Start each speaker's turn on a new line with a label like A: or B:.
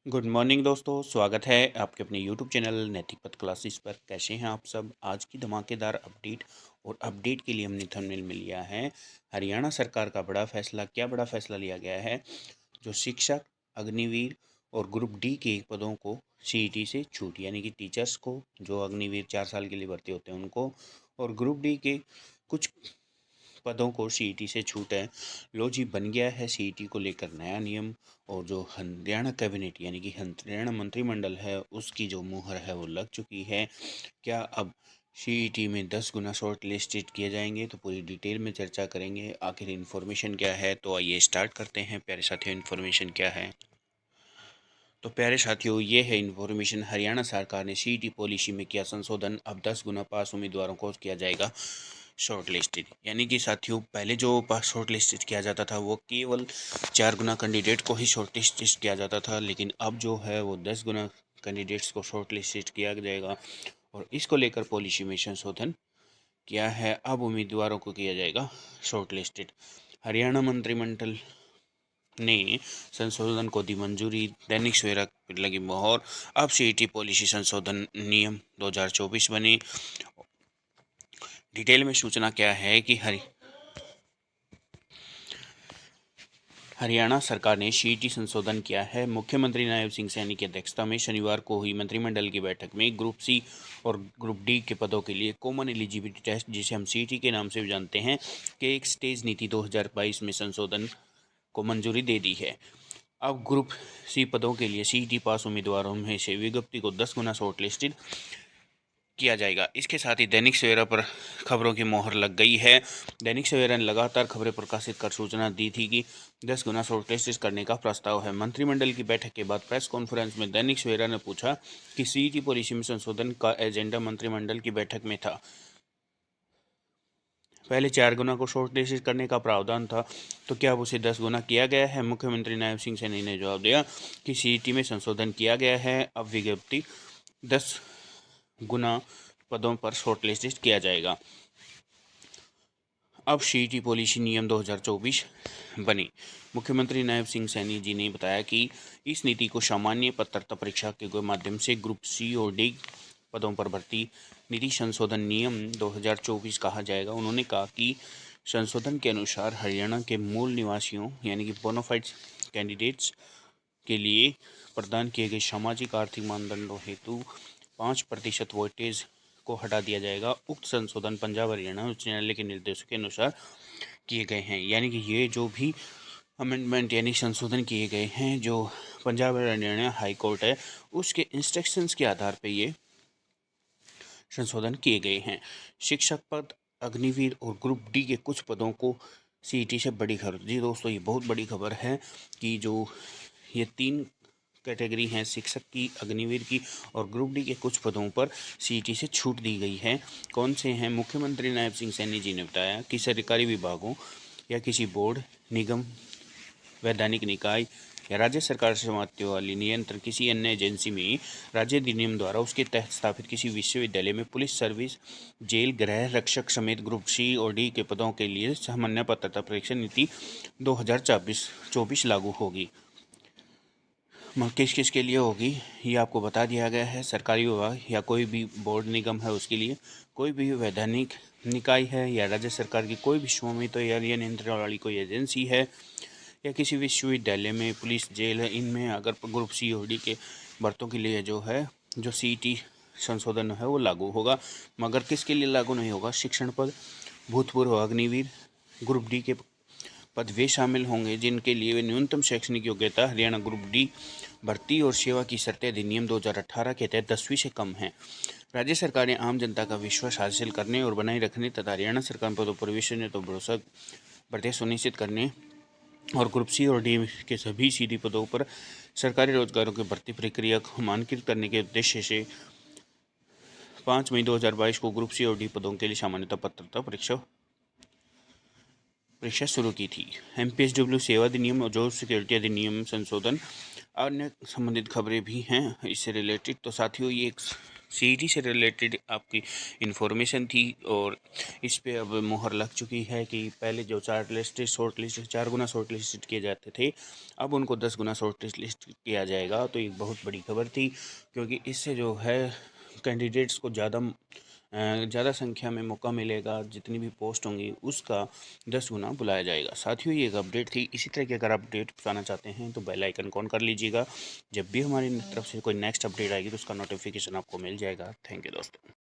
A: Good morning दोस्तों, स्वागत है आपके अपने यूट्यूब चैनल नैतिक पथ क्लासेस पर। कैसे हैं आप सब। आज की धमाकेदार अपडेट के लिए हमने थंबनेल में लिया है हरियाणा सरकार का बड़ा फैसला। क्या बड़ा फैसला लिया गया है। जो शिक्षक, अग्निवीर और ग्रुप डी के पदों को सीईटी से छूट, यानी कि टीचर्स को, जो अग्निवीर 4 साल के लिए भर्ती होते हैं उनको, और ग्रुप डी के कुछ पदों को सीईटी से छूट है। लो जी, बन गया है सीईटी को लेकर नया नियम। और जो हरियाणा कैबिनेट यानी कि हरियाणा मंत्रिमंडल है उसकी जो मुहर है वो लग चुकी है। क्या अब सीईटी में 10 गुना शॉर्ट लिस्टेड किए जाएंगे, तो पूरी डिटेल में चर्चा करेंगे। आखिर इन्फॉर्मेशन क्या है, तो आइए स्टार्ट करते हैं। प्यारे साथियों, इन्फॉर्मेशन क्या है। तो प्यारे साथियों, ये है इन्फॉर्मेशन। हरियाणा सरकार ने सीईटी पॉलिसी में किया संशोधन। अब 10 गुना पास उम्मीदवारों को किया जाएगा शॉर्ट लिस्टेड। यानी कि साथियों, पहले जो पास शॉर्ट लिस्टेड किया जाता था वो केवल 4 गुना कैंडिडेट को ही शॉर्ट लिस्टेड किया जाता था, लेकिन अब जो है वो 10 गुना कैंडिडेट्स को शॉर्ट लिस्टेड किया जाएगा। और इसको लेकर पॉलिसी में संशोधन किया है। अब उम्मीदवारों को किया जाएगा शॉर्ट लिस्टेड। हरियाणा मंत्रिमंडल ने संशोधन को दी मंजूरी। दैनिक सवेरा पर लगी मोहर। अब सीईटी पॉलिसी संशोधन नियम 2024 बने। डिटेल में सूचना क्या है कि हरियाणा सरकार ने सीईटी संशोधन किया है। मुख्यमंत्री नायब सिंह सैनी की अध्यक्षता में शनिवार को हुई मंत्रिमंडल की बैठक में ग्रुप सी और ग्रुप डी के पदों के लिए कॉमन एलिजिबिलिटी टेस्ट, जिसे हम सीईटी के नाम से भी जानते हैं, के एक स्टेज नीति 2022 में संशोधन को मंजूरी दे दी है। अब ग्रुप सी पदों के लिए सीईटी पास उम्मीदवारों में से विज्ञप्ति को 10 गुना शॉर्ट लिस्टेड किया जाएगा। इसके साथ ही दैनिक सवेरा पर खबरों की मोहर लग गई है। दैनिक सवेरा ने लगातार खबरें प्रकाशित कर सूचना दी थी कि 10 गुना शॉर्ट लिस्टेड करने का प्रस्ताव है। मंत्रिमंडल की बैठक के बाद प्रेस कॉन्फ्रेंस में दैनिक सवेरा ने पूछा कि सीईटी पॉलिसी में संशोधन का एजेंडा मंत्रिमंडल की बैठक में था। पहले 4 गुना को शॉर्ट लिस्टेड करने का प्रावधान था, तो क्या अब उसे 10 गुना किया गया है। मुख्यमंत्री नायब सिंह सैनी ने जवाब दिया कि सीईटी में संशोधन किया गया है। अब विज्ञप्ति 10 गुना पदों पर शॉर्ट लिस्टेड किया जाएगा। अब सीईटी पॉलिसी नियम 2024 बनी। मुख्यमंत्री नायब सिंह सैनी जी ने बताया कि इस नीति को सामान्य पात्रता परीक्षा के माध्यम से ग्रुप सी और डी पदों पर भर्ती नीति संशोधन नियम 2024 कहा जाएगा। उन्होंने कहा कि संशोधन के अनुसार हरियाणा के मूल निवासियों यानी कि बोनाफाइड कैंडिडेट्स के लिए प्रदान किए गए सामाजिक आर्थिक मानदंडों हेतु 5% वोटेज को हटा दिया जाएगा। उक्त संशोधन पंजाब हरियाणा उच्च न्यायालय के निर्देशों के अनुसार किए गए हैं। यानी कि ये जो भी अमेंडमेंट यानी संशोधन किए गए हैं, जो पंजाब हरियाणा हाई कोर्ट है उसके इंस्ट्रक्शंस के आधार पर ये संशोधन किए गए हैं। शिक्षक पद, अग्निवीर और ग्रुप डी के कुछ पदों को सीईटी से बड़ी खबर। जी दोस्तों, ये बहुत बड़ी खबर है कि जो ये 3 कैटेगरी हैं, शिक्षक की, अग्निवीर की और ग्रुप डी के कुछ पदों पर सीईटी से छूट दी गई है। कौन से हैं। मुख्यमंत्री नायब सिंह सैनी जी ने बताया कि सरकारी विभागों या किसी बोर्ड, निगम, वैधानिक निकाय या राज्य सरकार से समाप्ति वाली नियंत्रण किसी अन्य एजेंसी में राज्य अधिनियम द्वारा उसके तहत स्थापित किसी विश्वविद्यालय में पुलिस सर्विस, जेल, गृह रक्षक समेत ग्रुप सी और डी के पदों के लिए सामान्य पात्रता परीक्षा नीति 2024 लागू होगी। किस किस के लिए होगी ये आपको बता दिया गया है। सरकारी विभाग या कोई भी बोर्ड निगम है उसके लिए, कोई भी वैधानिक निकाय है या राज्य सरकार की कोई भी स्वामित्व या नियंत्रण वाली कोई एजेंसी है या किसी विश्वविद्यालय में, पुलिस, जेल है, इनमें अगर ग्रुप सी और डी के भर्तों के लिए जो है जो सीईटी संशोधन है वो लागू होगा। मगर किसके लिए लागू नहीं होगा। शिक्षण पद, भूतपूर्व अग्निवीर, ग्रुप डी के पद वे शामिल होंगे जिनके लिए न्यूनतम शैक्षणिक योग्यता हरियाणा ग्रुप डी भर्ती और सेवा की शर्तें अधिनियम 2018 के तहत 10वीं से कम है। राज्य सरकार ने आम जनता का विश्वास हासिल करने और बनाए रखने तथा हरियाणा सरकार पदों पर विश्वसनीयता तो भरोसा बढ़ते सुनिश्चित करने और ग्रुप सी और डी के सभी सीधी पदों पर सरकारी रोजगारों की भर्ती प्रक्रिया को मानकीकृत करने के उद्देश्य से 5 मई 2022 को ग्रुप सी और डी पदों के लिए सामान्यता पात्रता परीक्षा शुरू की थी। एमपीएसडब्ल्यू सेवा अधिनियम और जॉब सिक्योरिटी अधिनियम संशोधन अन्य संबंधित खबरें भी हैं इससे रिलेटेड। तो साथियों, ये एक सीईटी से रिलेटेड आपकी इन्फॉर्मेशन थी और इस पे अब मुहर लग चुकी है कि पहले जो शॉर्ट लिस्ट 4 गुना शॉर्ट लिस्ट किए जाते थे, अब उनको 10 गुना शॉर्ट लिस्ट किया जाएगा। तो एक बहुत बड़ी खबर थी, क्योंकि इससे जो है कैंडिडेट्स को ज़्यादा संख्या में मौका मिलेगा। जितनी भी पोस्ट होंगी उसका 10 गुना बुलाया जाएगा। साथियों, ये एक अपडेट थी। इसी तरह की अगर अपडेट पाना चाहते हैं तो बेल आइकन ऑन कर लीजिएगा। जब भी हमारी तरफ से कोई नेक्स्ट अपडेट आएगी तो उसका नोटिफिकेशन आपको मिल जाएगा। थैंक यू दोस्तों।